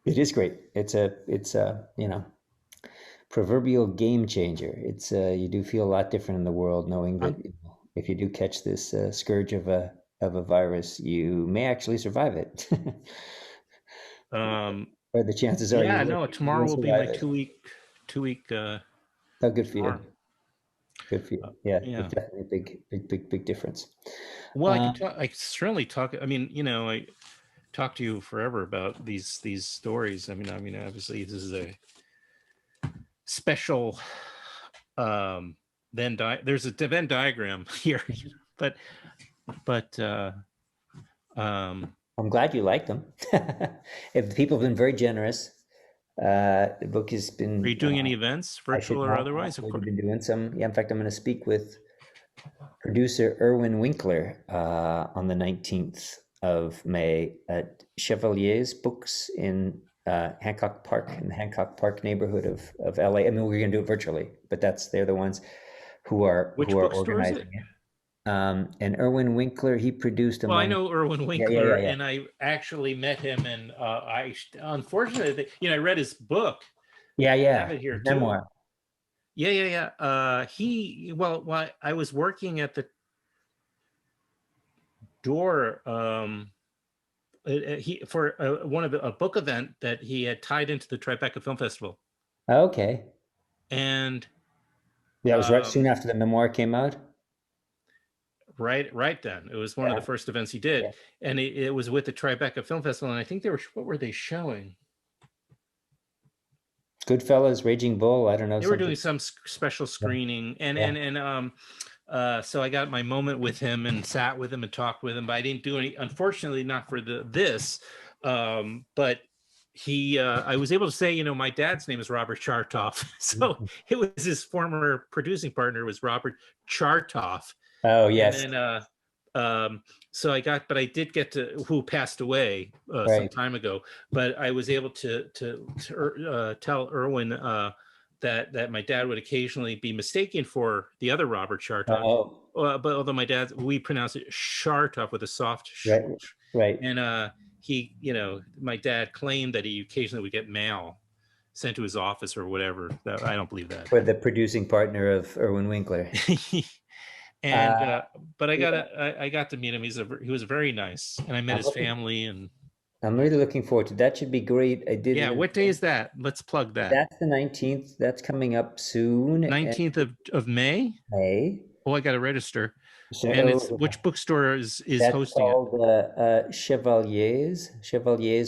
it is great. It's a proverbial game changer. It's you do feel a lot different in the world knowing that I'm. if you do catch this scourge of a virus, you may actually survive it. Um. Or the chances are Yeah. No. you Tomorrow will will be my survive it. two week Oh, good for you. arm. Good for you. Yeah, Yeah. it's definitely a big difference. Well, I could Um, talk. I could certainly talk. I mean, I talk to you forever about these stories. I mean, obviously, this is a special there's a Venn diagram here, but but I'm glad you like them. If the people have been very generous, the book has are you been. doing any events, I should virtual or not otherwise? Of actually course. been doing some. Yeah, in fact, I'm going to speak with producer Erwin Winkler on the 19th of May at Chevalier's Books in Hancock Park, in the Hancock Park neighborhood of LA. I mean, we're going to do it virtually, but they're the ones who are Which bookstore is it? organizing it. And Erwin Winkler, he produced Well, I among. know Irwin Yeah, yeah, Winkler, yeah, yeah, and I actually met him, and I unfortunately, I read his book. yeah, I have yeah. it here His too. memoir. Yeah, yeah, yeah. Well, I was working at the door. He for one of a book event that he had tied into the Tribeca Film Festival, Okay. and That was right soon um, after the memoir came out. right then it was one of Yeah, the first events he did, yeah. and it was with the Tribeca Film Festival, and I think they were what were they showing? Goodfellas, Raging Bull. I don't know They were something. doing some special Yeah, screening, and yeah. so I got my moment with him and sat with him and talked with him, but I didn't do any, unfortunately, not for this, but I was able to say, my dad's name is Robert Chartoff, so it was his former producing partner was Robert Chartoff, Oh and yes, then um so but I did get to, who passed away some right. time ago, but I was able to tell Irwin that my dad would occasionally be mistaken for the other Robert Chartoff, Oh, but although we pronounce it Chartoff with a soft right, right. and my dad claimed that he occasionally would get mail sent to his office or whatever. I don't believe that. For the producing partner of Erwin Winkler. And Uh, but yeah, I got to meet him. He was very nice, and I met I'm his looking. family. And I'm really looking forward to that. Should be great. I did yeah, an what day event. is that? Let's plug that. That's the 19th. That's coming up soon. And 19th of May. May. Oh, I got to register. And it's So which bookstore is that's hosting it? called Chevalier's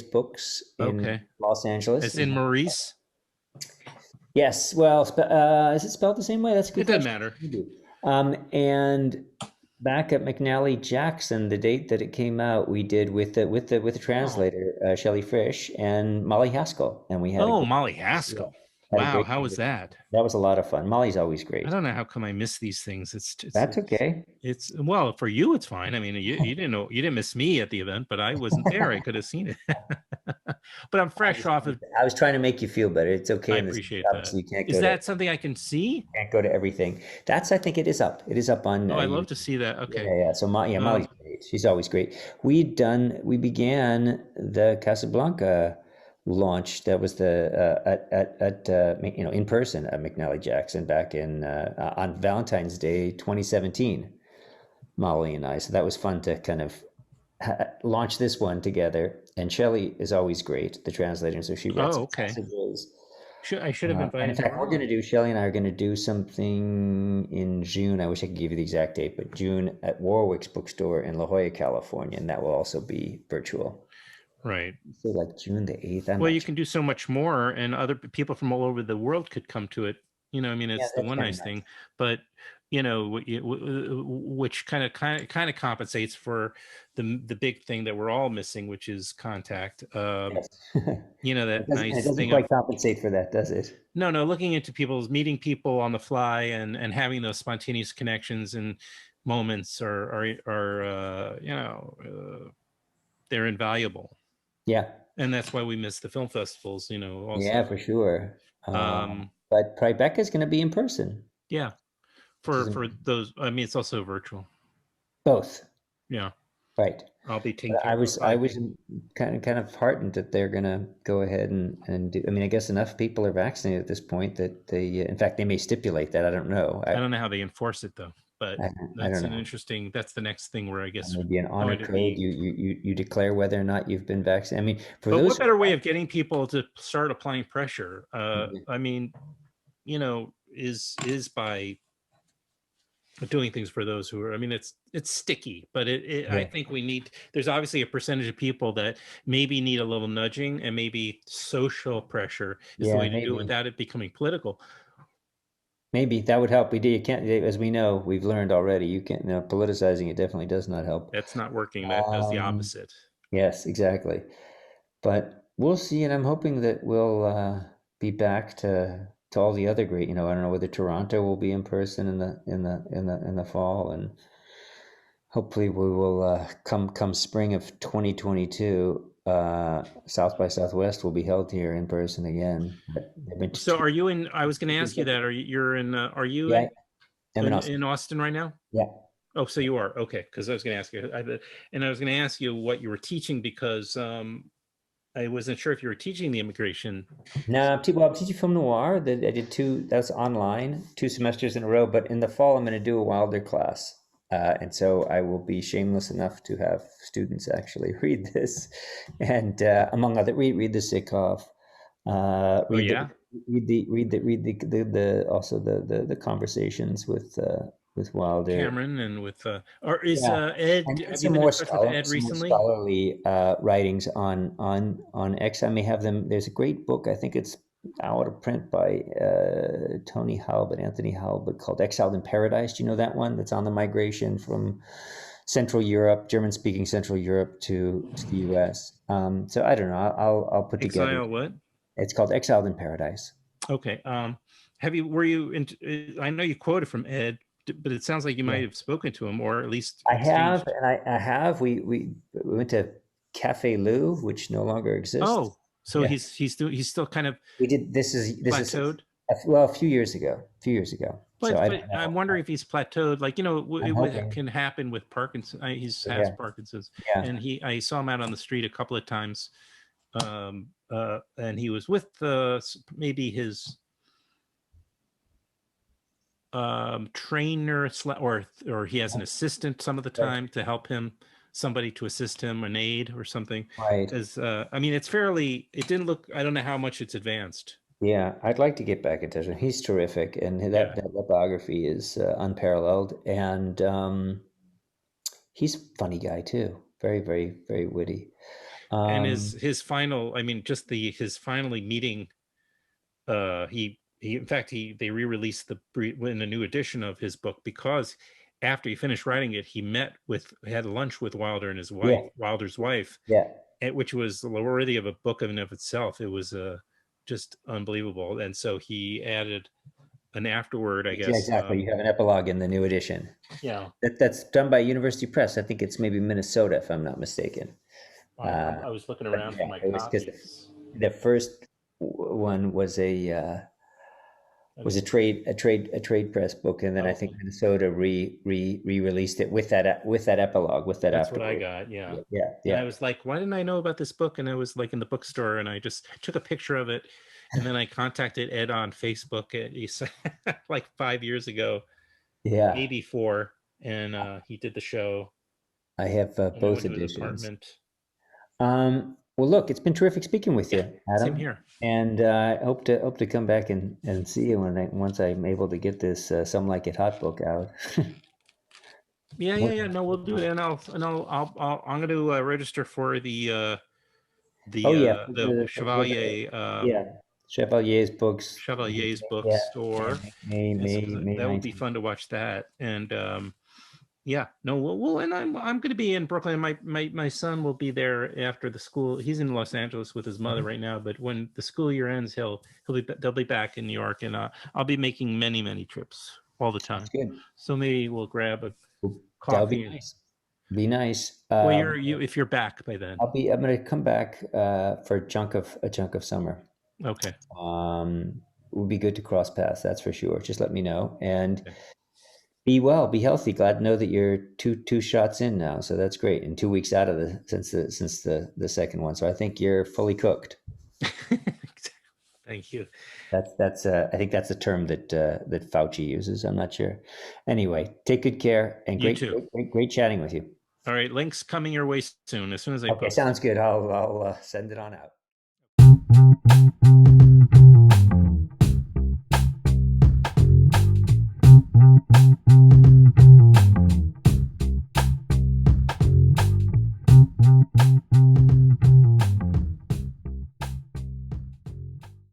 Books in Okay, Los Angeles. as in Maurice. Yes. Well, is it spelled the same way? That's a good It doesn't question. matter. Maybe. And back at McNally Jackson, the date that it came out, we did with the Oh, translator Shelley Frisch and Molly Haskell, and we had a oh, great Molly yeah, Haskell. had a Wow, great how was conversation. that? That was a lot of fun. Molly's always I great. don't know how come I miss these things. That's okay. It's well, for you it's fine. I mean, you didn't know, you didn't miss me at the event, but I wasn't there. I could have seen it. But I'm I fresh was, off of. I was trying to make you feel better. It's okay I in this. appreciate that. Obviously, you Is that something I can see? can't go to everything. That's I think it is up. It is up on Oh, I love YouTube. to see that. Yeah, Okay. yeah. So Molly's Um, great. She's always great. We began the Casablanca launch. That was the in person at McNally Jackson back in on Valentine's Day 2017. Molly and I. So that was fun to kind of launch this one together. And Shelley is always great, the translator. So she read oh, some okay. passages. I should have And in invited fact, her we're going on. to do, Shelley and I are going to do something in June. I wish I could give you the exact date, but June at Warwick's bookstore in La Jolla, California. And that will also be virtual. Right. So like June the 8th. I'm Well, not you sure. can do so much more, and other people from all over the world could come to it. I mean, Yeah, it's the that's one kind of nice nice. thing. But you know, which kind of compensates for the big thing that we're all missing, which is contact. Yes. You know, It that doesn't, it nice doesn't thing of quite compensate for that, does it? no, looking into people's meeting people on the fly and having those spontaneous connections and moments are you know, they're invaluable, Yeah. and that's why we miss the film festivals, you know, Yeah, also. for sure. Um, But Tribeca is going to be in person, yeah, which is for those, I mean, it's also virtual. both. Yeah, Right. I'll be taking But care of I five was people. kind of heartened that they're going to go ahead and do. I mean, I guess enough people are vaccinated at this point that they, in fact, they may stipulate that. I don't know. I don't know how they enforce it though, but I don't that's an know. interesting. That's the next thing where I guess Maybe an honor going to code. be. You declare whether or not you've been vaccinated. I mean, for But what those. better way of getting people to start applying pressure? Mhm. I mean, you know, is by doing things for those who are. I mean, it's sticky, but I Yeah. think we need. There's obviously a percentage of people that maybe need a little nudging, and maybe social pressure is the Yeah. way to do it Maybe. without it becoming political. Maybe that would help. We do. You can't, as we know, we've learned already. You can't. You know, politicizing it definitely does not help. That's not working. That does the Um, opposite. yes, exactly. But we'll see, and I'm hoping that we'll be back to all the other great. You know, I don't know whether Toronto will be in person in the fall, and hopefully we will come spring of 2022. South by Southwest will be held here in person again. But they've been So, two. are you in? I was going to ask you that. You're in? Are you Yeah, I'm in in Austin. Austin right now? Yeah. Oh, so you are, okay. Because I was going to ask you, and I was going to ask you what you were teaching because I wasn't sure if you were teaching the immigration. No, I'm teaching film noir. That I did two. That's online, 2 semesters in a row. But in the fall, I'm going to do a Wilder class, and so I will be shameless enough to have students actually read this, and among other, read the Sikov, Oh read the yeah, also the conversations with Wilder. Cameron and with or is Yeah, Ed? and Have you some been in more touch with Ed some more recently? scholarly writings on X. I may have them. There's a great book. I think it's out of print by Anthony Halbert, called "Exiled in Paradise." Do you know that one? That's on the migration from Central Europe, German-speaking Central Europe to the U.S. So I don't know. I'll put together. Exile what? It's called "Exiled in Paradise." Okay. Have you? Were you? I know you quoted from Ed, but it sounds like you Yeah. might have spoken to him or at least I have, exchanged. and I have. We went to Cafe Lou, which no longer exists. Oh, so Yeah. he's still kind of We did. This is plateaued. well, a few years ago. A few years ago. So I But don't I'm know. wondering if he's plateaued. Like, you know, I'm what hoping. can happen with Parkinson. He's has Yeah. Parkinson's, Yeah. and I saw him out on the street a couple of times, and he was with maybe his trainer or he has an assistant some of the Right. time to help him, somebody to assist him, an aide or something. Right. As I mean, it's fairly. It didn't look. I don't know how much it's advanced. Yeah. I'd like to get back in touch with him. He's terrific, and Yeah, that biography is unparalleled. And he's a funny guy too. Very, very, very witty. and Um, his final. I mean, just his finally meeting. He in fact they re-released in a new edition of his book because after he finished writing it, had lunch with Wilder and his yeah. wife, Wilder's wife, Yeah. which was worthy of a book in and of itself. It was just unbelievable, and so he added an afterword, I Yeah. guess. Exactly. You have an epilogue in the new edition. Yeah, That's done by University Press. I think it's maybe Minnesota, if I'm not mistaken. I was looking But around for yeah, my it was because copies. the first one was a trade press book, and then I think Okay, Minnesota re-released it with that epilogue, with that that's what I afterword. got. Yeah. Yeah, And yeah, I was like, why didn't I know about this book? And I was like in the bookstore and I just took a picture of it. And then I contacted Ed on Facebook like 5 years ago, yeah. maybe four. And he did the show. I have And I both went to his editions. apartment. Well, look, it's been terrific speaking with Yeah, you, same Adam, here. and I hope to come back and see you once I'm able to get this Some Like It Hot book out. Yeah. No, we'll do it. And I'm going to register for Oh yeah, the Chevalier yeah, Chevalier's books. Chevalier's Yeah, yeah, bookstore. And so May that would be 19th. fun to watch that. And yeah, no, well, and I'm going to be in Brooklyn. My son will be there after the school. He's in Los Angeles with his mother right now, but when the school year ends, they'll be back in New York, and I'll be making many trips all the That's time. good. So maybe we'll grab a That'll be coffee. nice. Be nice. Well, you if you're back by then. I'm going to come back for a chunk of summer. Okay. It would be good to cross paths. That's for sure. Just let me know and Okay. be well, be healthy. Glad to know that you're two shots in now. So that's great. And 2 weeks out of since the second one. So I think you're fully cooked. Thank you. That's I think that's the term that that Fauci uses. I'm not sure. Anyway, take good care and You too. great chatting with you. All right, links coming your way soon as I Okay, post. sounds good. I'll send it on out.